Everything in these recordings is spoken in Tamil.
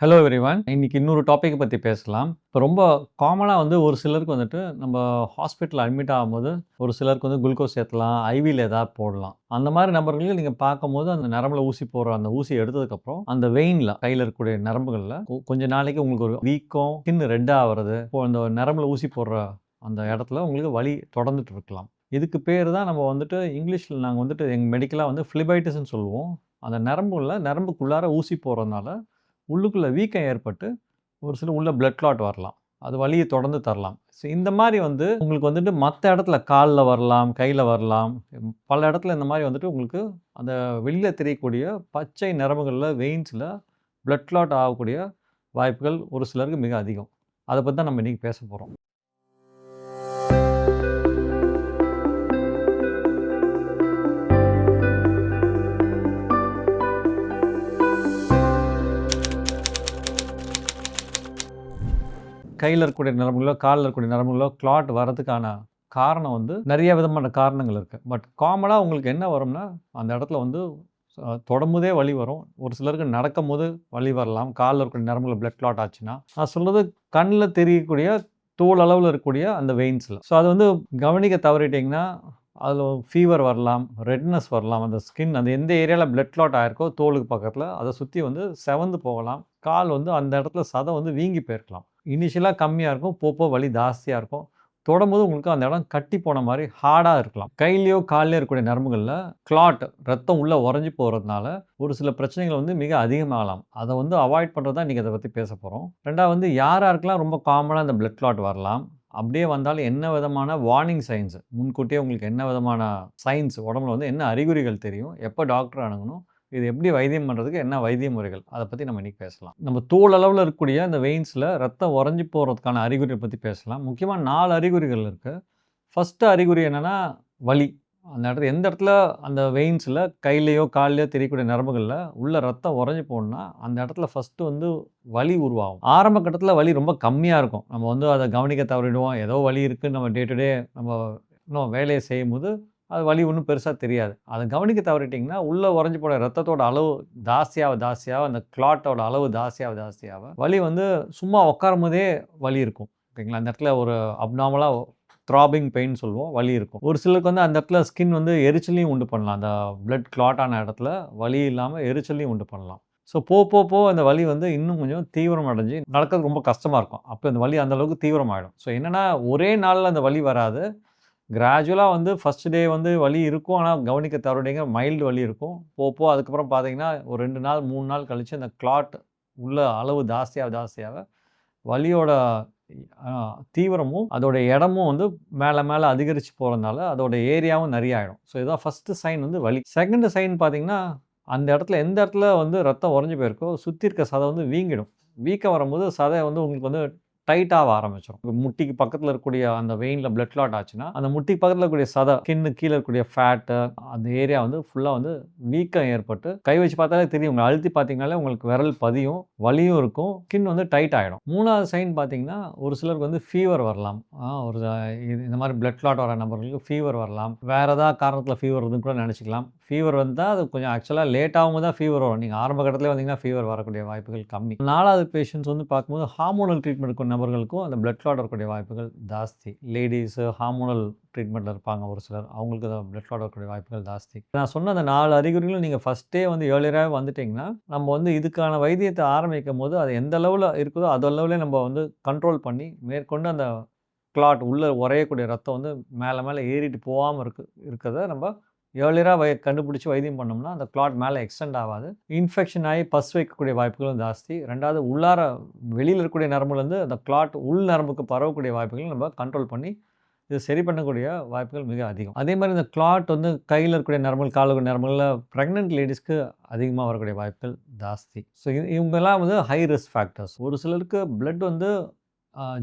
Hello everyone. இன்னைக்கு இன்னொரு டாபிக் பத்தி பேசலாம். இப்போ ரொம்ப காமனா ஒரு சிலருக்கு நம்ம ஹாஸ்பிட்டல் அட்மிட் ஆகும்போது, ஒரு சிலருக்கு குளுக்கோஸ் ஏத்தலாம், ஐவில ஏதாவது போடலாம். அந்த மாரி நபர்களுக்கு நீங்க பார்க்கும்போது, அந்த நரம்புல ஊசி போடுற அந்த ஊசி எடுத்ததுக்கப்புறம், அந்த வெயின்ல கையில இருக்கக்கூடிய நரம்புகள்ல கொஞ்ச நாளைக்கு உங்களுக்கு ஒரு வீக்கம், ஸ்கின் ரெட் ஆவறது, இப்போ அந்த நரம்புல ஊசி போடுற அந்த இடத்துல உங்களுக்கு வலி தொடர்ந்துட்டு இருக்கலாம். இதுக்கு பேரு தான் நம்ம இங்கிலீஷ்ல நாங்க எங்க மெடிக்கலா ஃபிலிபைட்டிஸ்ன்னு சொல்லுவோம். அந்த நரம்புக்குள்ளார ஊசி போடுறதுனால உள்ளுக்குள்ள வீக்கம் ஏற்பட்டு, ஒரு சில உள்ள பிளட் கிளாட் வரலாம். அது வலிய தொடர்ந்து தரலாம். ஸோ இந்த மாரி உங்களுக்கு மத்த இடத்துல கால்ல வரலாம், கையில வரலாம். பல இடத்துல இந்த மாரி உங்களுக்கு அந்த வெளியில தெரியக்கூடிய பச்சை நரம்புகள்ல, வெயின்ஸ்ல பிளட் கிளாட் ஆகக்கூடிய வாய்ப்புகள் ஒரு சிலருக்கு மிக அதிகம். அத பத்தி தான் நம்ம இன்னைக்கு பேசப் போறோம். கையில இருக்கக்கூடிய நரம்புகளோ, கால்ல இருக்கக்கூடிய நரம்புகளோ கிளாட் வரதுக்கான காரணம் நெறைய விதமான காரணங்கள் இருக்கு. பட் காமனா உங்களுக்கு என்ன வரும்னா, அந்த இடத்துல தொடும்போதே வலி வரும். ஒரு சிலருக்கு நடக்கும்போது வலி வரலாம். கால்ல இருக்கக்கூடிய நரம்புல பிளட் கிளாட் ஆச்சுன்னா. நான் சொல்றது கண்ல தெரியக்கூடிய தோல் அளவுல இருக்கக்கூடிய அந்த வெயின்ஸ்ல. ஸோ அது கவனிக்க தவறிட்டீங்கன்னா, அதுல ஃபீவர் வரலாம், ரெட்னஸ் வரலாம். அந்த ஸ்கின் அந்த எந்த ஏரியால பிளட் கிளாட் ஆயிருக்கோ தோலுக்கு பக்கத்துல, அத சுத்தி செவந்து போகலாம். கால் அந்த இடத்துல சத வீங்கி போயிருக்கலாம். இனிஷியலா கம்மியா இருக்கும். போக வலி ஜாஸ்தியா இருக்கும். தொடும்போது உங்களுக்கு அந்த இடம் கட்டி போன மாரி ஹார்டா இருக்கலாம். கையிலயோ, கால்லயோ இருக்கக்கூடிய நரம்புகள்ல கிளாட் ரத்தம் உள்ள உறைஞ்சு போறதுனால, ஒரு சில பிரச்சனைகள் மிக அதிகமாகலாம். அத அவாய்ட் பண்றது தான் இன்னைக்கு அத பத்தி பேசப் போறோம். 2வது யார் யாருக்கெல்லாம் ரொம்ப காமனா இந்த பிளட் கிளாட் வரலாம். அப்படியே வந்தாலும் என்ன விதமான வார்னிங் சைன்ஸ் முன்கூட்டியே உங்களுக்கு என்ன விதமான சைன்ஸ் உடம்புல என்ன அறிகுறிகள் தெரியும்? எப்ப டாக்டர அணுகணும்? இது எப்படி வைத்தியம் பண்றதுக்கு என்ன வைத்திய முறைகள்? அத பத்தி நம்ம இன்னைக்கு பேசலாம். நம்ம தோல் அளவுல இருக்கக்கூடிய அந்த வெயின்ஸ்ல ரத்தம் உறைஞ்சு போறதுக்கான அறிகுறிய பத்தி பேசலாம். முக்கியமா 4 அறிகுறிகள் இருக்கு. ஃபர்ஸ்ட் அறிகுறி என்னன்னா, வலி. அந்த இடத்துல எந்த இடத்துல அந்த வெயின்ஸ்ல கையிலயோ, கால்லயோ தெரியக்கூடிய நரம்புகள்ல உள்ள ரத்தம் உறைஞ்சு போணும்னா, அந்த இடத்துல ஃபர்ஸ்ட் வலி உருவாகும். ஆரம்ப கட்டத்துல வலி ரொம்ப கம்மியா இருக்கும். நம்ம அத கவனிக்க தவறிடுவோம். ஏதோ வலி இருக்குன்னு நம்ம டே டு டே நம்ம இன்னும் வேலைய செய்யும்போது, அது வலி ஒண்ணும் பெருசா தெரியாது. அத கவனிக்க தவறிட்டீங்கன்னா, உள்ள உறைஞ்சு போன ரத்தத்தோட அளவு ஜாஸ்தியாக அந்த கிளாட்டோட அளவு ஜாஸ்தியாக வலி சும்மா உட்காரும்போதே வலி இருக்கும். ஓகேங்களா? அந்த இடத்துல ஒரு அப்நார்மலா த்ராபிங் பெயின் சொல்லுவோம். வலி இருக்கும். ஒரு சிலருக்கு அந்த இடத்துல ஸ்கின் எரிச்சலையும் உண்டு பண்ணலாம். அந்த பிளட் கிளாட் ஆன இடத்துல வலி இல்லாம எரிச்சலையும் உண்டு பண்ணலாம். ஸோ போக அந்த வலி இன்னும் கொஞ்சம் தீவிரம் அடைஞ்சு நடக்கிறது ரொம்ப கஷ்டமா இருக்கும். அப்ப அந்த வலி அந்த அளவுக்கு தீவிரமாயிடும். ஸோ என்னன்னா, ஒரே நாள்ல அந்த வலி வராது. கிராஜுவலா ஃபர்ஸ்ட் டே வலி இருக்கும். ஆனா கவனிக்க தவறிட்டீங்க மைல்டு வலி இருக்கும். அதுக்கப்புறம் பார்த்தீங்கன்னா, ஒரு 2 நாள், 3 நாள் கழிச்சு அந்த கிளாட் உள்ள அளவு ஜாஸ்தியாக வலியோட அ தீவிரமும், அதோட இடமும் மேல மேல அதிகரிச்சு போறதுனால, அதோட ஏரியாவும் நெறைய ஆயிடும். ஸோ இதான் ஃபர்ஸ்ட் சைன் வலி. செகண்ட் சைன் பார்த்தீங்கன்னா, அந்த இடத்துல எந்த இடத்துல ரத்தம் உறைஞ்சு போயிருக்கோ, சுத்தி இருக்க சத வீங்கிடும். வீக்கம் வரும்போது சதை உங்களுக்கு டைட் ஆக ஆரம்பிச்சுரும். முட்டிக்கு பக்கத்துல இருக்கக்கூடிய அந்த வெயின்ல பிளட் கிளாட் ஆச்சுன்னா, அந்த முட்டிக்கு பக்கத்துல இருக்கக்கூடிய சத, ஸ்கின்னு கீழ இருக்கக்கூடிய ஃபேட்டு, அந்த ஏரியா ஃபுல்லா வீக்கம் ஏற்பட்டு, கை வச்சு பார்த்தாலே தெரியும். உங்க அழுத்தி பார்த்தீங்கனாலே உங்களுக்கு விரல் பதியும். வலியும் இருக்கும். ஸ்கின் டைட் ஆயிடும். 3வது சைன் பார்த்தீங்கன்னா, ஒரு சிலருக்கு ஃபீவர் வரலாம். ஒரு இந்த மாரி பிளட் கிளாட் வர நபர்களுக்கு ஃபீவர் வரலாம். வேற ஏதாவது காரணத்துல ஃபீவர் வருதுன்னு கூட நெனச்சுக்கலாம். ஃபீவர் வந்தா அது கொஞ்சம் ஆக்சுவலா லேட் ஆகும்போது தான் ஃபீவர் வரும். நீங்க ஆரம்ப கட்டத்திலே வந்தீங்கன்னா, ஃபீவர் வரக்கூடிய வாய்ப்புகள் கம்மி. 4வது பேஷண்ட்ஸ் பார்க்கும்போது ஹார்மோனல் ட்ரீட்மெண்ட் எடுக்கும் நபர்களுக்கும் அந்த பிளட் கிளாட் வரக்கூடிய வாய்ப்புகள் ஜாஸ்தி. லேடீஸ் ஹார்மோனல் ட்ரீட்மெண்ட்ல இருப்பாங்க ஒரு சிலர். அவங்களுக்கு பிளட் கிளாட் வரக்கூடிய வாய்ப்புகள் ஜாஸ்தி. நான் சொன்ன அந்த 4 அறிகுறிகளும் நீங்க ஃபர்ஸ்ட்டே ஏர்லியராவே வந்துட்டீங்கன்னா, நம்ம இதுக்கான வைத்தியத்த ஆரம்பிக்கும்போது, அது எந்த அளவுல இருக்குதோ, அது அளவுலே நம்ம கண்ட்ரோல் பண்ணி, மேற்கொண்டு அந்த கிளாட் உள்ள உறையக்கூடிய ரத்தம் மேல மேல ஏறிட்டு போகாம இருக்கத நம்ம ஏர்லியரா கண்டுபிடிச்சு வைத்தியம் பண்ணோம்னா, அந்த கிளாட் மேல எக்ஸ்டெண்ட் ஆவாது. இன்ஃபெக்ஷன் ஆகி பஸ் வைக்கக்கூடிய வாய்ப்புகளும் ஜாஸ்தி. 2வது உள்ளார வெளியில இருக்கக்கூடிய நரம்புலேருந்து அந்த கிளாட் உள் நரம்புக்கு பரவக்கூடிய வாய்ப்புகள் நம்ம கண்ட்ரோல் பண்ணி, இத சரி பண்ணக்கூடிய வாய்ப்புகள் மிக அதிகம். அதே மாரி இந்த கிளாட் கையில இருக்கக்கூடிய நரம்புகள், கால்ல இருக்கக்கூடிய நரம்புகள்ல பிரெக்னன்ட் லேடீஸ்க்கு அதிகமா வரக்கூடிய வாய்ப்புகள் ஜாஸ்தி. ஸோ இவங்கலாம் ஹை ரிஸ்க் ஃபேக்டர்ஸ். ஒரு சிலருக்கு பிளட்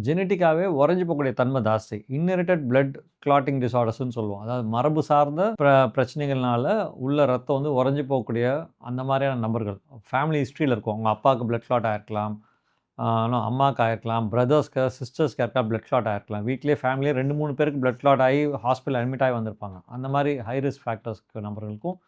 ஜெனடிக்காவே உறைஞ்சு போகக்கூடிய தன்மை ஜாஸ்தி. இன்ஹெரிட்டட் பிளட் கிளாட்டிங் டிஸார்டர்ஸ்ன்னு சொல்லுவோம். அதாவது மரபு சார்ந்த பிரச்சனைகள்னால உள்ள ரத்தம் உறைஞ்சு போகக்கூடிய அந்த மாதிரியான நபர்கள். ஃபேமிலி ஹிஸ்ட்ரியில இருக்கும். உங்க அப்பாவுக்கு பிளட் கிளாட் ஆயிருக்கலாம். அம்மாவுக்கு ஆயிருக்கலாம். பிரதர்ஸ்க்கு, சிஸ்டர்ஸ்க்கு யாருக்கா பிளட் கிளாட் ஆயிருக்கலாம். வீட்லயே ஃபேமிலியே 2, 3 பேருக்கு பிளட் கிளாட் ஆகி ஹாஸ்பிட்டல் அட்மிட் ஆகி வந்திருப்பாங்க. அந்த மாதிரி ஹை ரிஸ்க் ஃபேக்டர்ஸ்க்கு நபர்களுக்கும்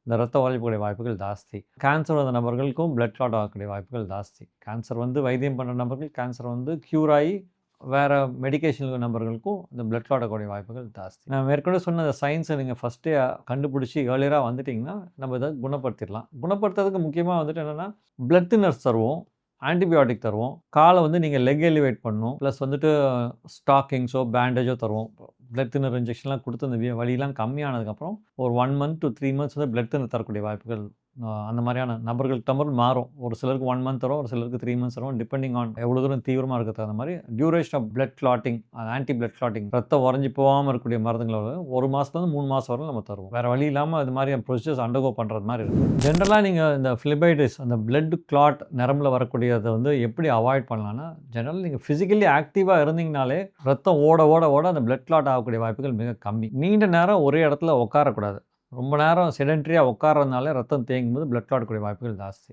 இந்த ரத்தம் உறையக்கூடிய வாய்ப்புகள் ஜாஸ்தி. கேன்சர் வந்த நபர்களுக்கும் பிளட் கிளாட் ஆகக்கூடிய வாய்ப்புகள் ஜாஸ்தி. கேன்சர் வந்து வைத்தியம் பண்ணுற நபர்கள் கேன்சர் வந்து க்யூர் ஆகி வேறு மெடிக்கேஷன் நபர்களுக்கும் இந்த பிளட் கிளாட் ஆகக்கூடிய வாய்ப்புகள் ஜாஸ்தி. நான் ஏற்கனவே சொன்ன அந்த சயின்ஸை நீங்கள் ஃபஸ்ட்டே கண்டுபிடிச்சி ஏர்லியராக வந்துட்டிங்கன்னா நம்ம இதை குணப்படுத்திடலாம். குணப்படுத்துறதுக்கு முக்கியமாக வந்துட்டு என்னென்னா பிளட் தின்னர்ஸ் தருவோம், ஆன்டிபயோட்டிக் தருவோம், காலை வந்து நீங்கள் லெக் எலிவேட் பண்ணணும், ப்ளஸ் வந்துட்டு ஸ்டாக்கிங்ஸோ பேண்டேஜோ தருவோம். பிளட் தின்னர் இன்ஜெக்ஷன்லாம் கொடுத்து அந்த வலியெல்லாம் கம்மியானதுக்கப்புறம் ஒரு 1 month to 3 months வந்து பிளட் தின்னர் தரக்கூடிய வாய்ப்புகள் அந்த மாதிரியான நபர்களுக்கு டம்பர் மாறும். ஒரு சிலருக்கு 1 month வரும், ஒரு சிலருக்கு 3 months வரும், டிபெண்டிங் ஆன் எவ்வளோ தூரம் தீவிரமாக இருக்கிறது. அந்த மாதிரி duration of blood clotting, anti blood clotting, ரத்தம் உறைஞ்சி போகாமல் இருக்கக்கூடிய மருந்துகளை 1 மாதத்துலேருந்து 3 மாதம் வரை நம்ம தருவோம். வேறு வழி இல்லாமல் அது மாதிரி ப்ரொசீஜர்ஸ் அண்டர்கோ பண்ணுறது மாதிரி இருக்கும். ஜென்ரலாக நீங்கள் இந்த ஃபிலிபைட்டிஸ், அந்த பிளட் கிளாட் நரம்பில் வரக்கூடியதை வந்து எப்படி அவாய்ட் பண்ணலாம்னா, ஜென்ரலாக நீங்கள் ஃபிசிக்கலி ஆக்டிவாக இருந்தீங்கனாலே ரத்தம் ஓட ஓட ஓட அந்த பிளட் கிளாட் ஆகக்கூடிய வாய்ப்புகள் மிக கம்மி. நீண்ட நேரம் ஒரே இடத்துல உட்காரக்கூடாது. ரொம்ப நேரம் செடென்ட்ரியாக உட்காரதுனால ரத்தம் தேங்கும்போது பிளட் கிளாட் கூடிய வாய்ப்புகள் ஜாஸ்தி.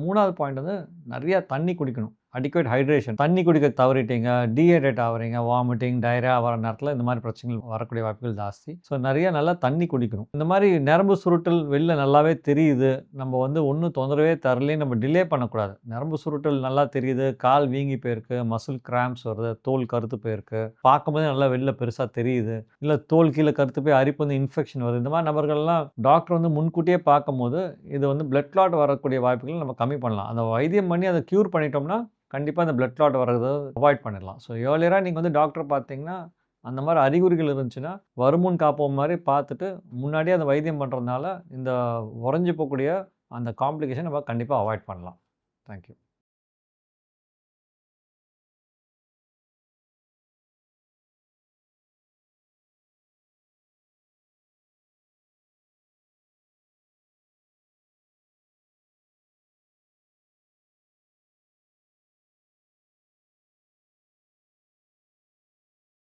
3வது பாயிண்ட் வந்து நிறையா தண்ணி குடிக்கணும். Adequate hydration. தண்ணி குடிக்க தவறிட்டீங்க, டீஹைட்ரேட் ஆகிறீங்க, வாமிட்டிங், டயரியா வர நேரத்தில் இந்த மாதிரி பிரச்சனைகள் வரக்கூடிய வாய்ப்புகள் ஜாஸ்தி. ஸோ நிறையா நல்லா தண்ணி குடிக்கணும். இந்த மாதிரி நரம்பு சுருட்டல் வெளில நல்லாவே தெரியுது, நம்ம வந்து ஒன்றும் தொந்தரவே தரலையே நம்ம டிலே பண்ணக்கூடாது. நரம்பு சுருட்டல் நல்லா தெரியுது, கால் வீங்கி போயிருக்கு, மசில் கிராம்ப்ஸ் வருது, தோல் கருத்து போயிருக்கு, பார்க்கும்போதே நல்லா வெளில பெருசாக தெரியுது, இல்லை தோல் கீழே கருத்து போய் அரிப்பு வந்து இன்ஃபெக்ஷன் வருது. இந்த மாதிரி நபர்கள்லாம் டாக்டர் வந்து முன்கூட்டியே பார்க்கும்போது இது வந்து பிளட் கிளாட் வரக்கூடிய வாய்ப்புகள் நம்ம கம்மி பண்ணலாம். அந்த வைத்தியம் பண்ணி அதை க்யூர் பண்ணிட்டோம்னா கண்டிப்பாக அந்த பிளட் கிளாட் வர்றதை அவாய்ட் பண்ணிடலாம். ஸோ ஏர்லியராக நீங்கள் வந்து டாக்டர் பார்த்தீங்கன்னா அந்த மாதிரி அறிகுறிகள் இருந்துச்சுன்னா வருமுன் காப்போம் மாதிரி பார்த்துட்டு முன்னாடியே அந்த வைத்தியம் பண்ணுறதுனால இந்த உறைஞ்சி போகக்கூடிய அந்த காம்ப்ளிகேஷன் நம்ம கண்டிப்பாக அவாய்ட் பண்ணலாம். தேங்க்யூ.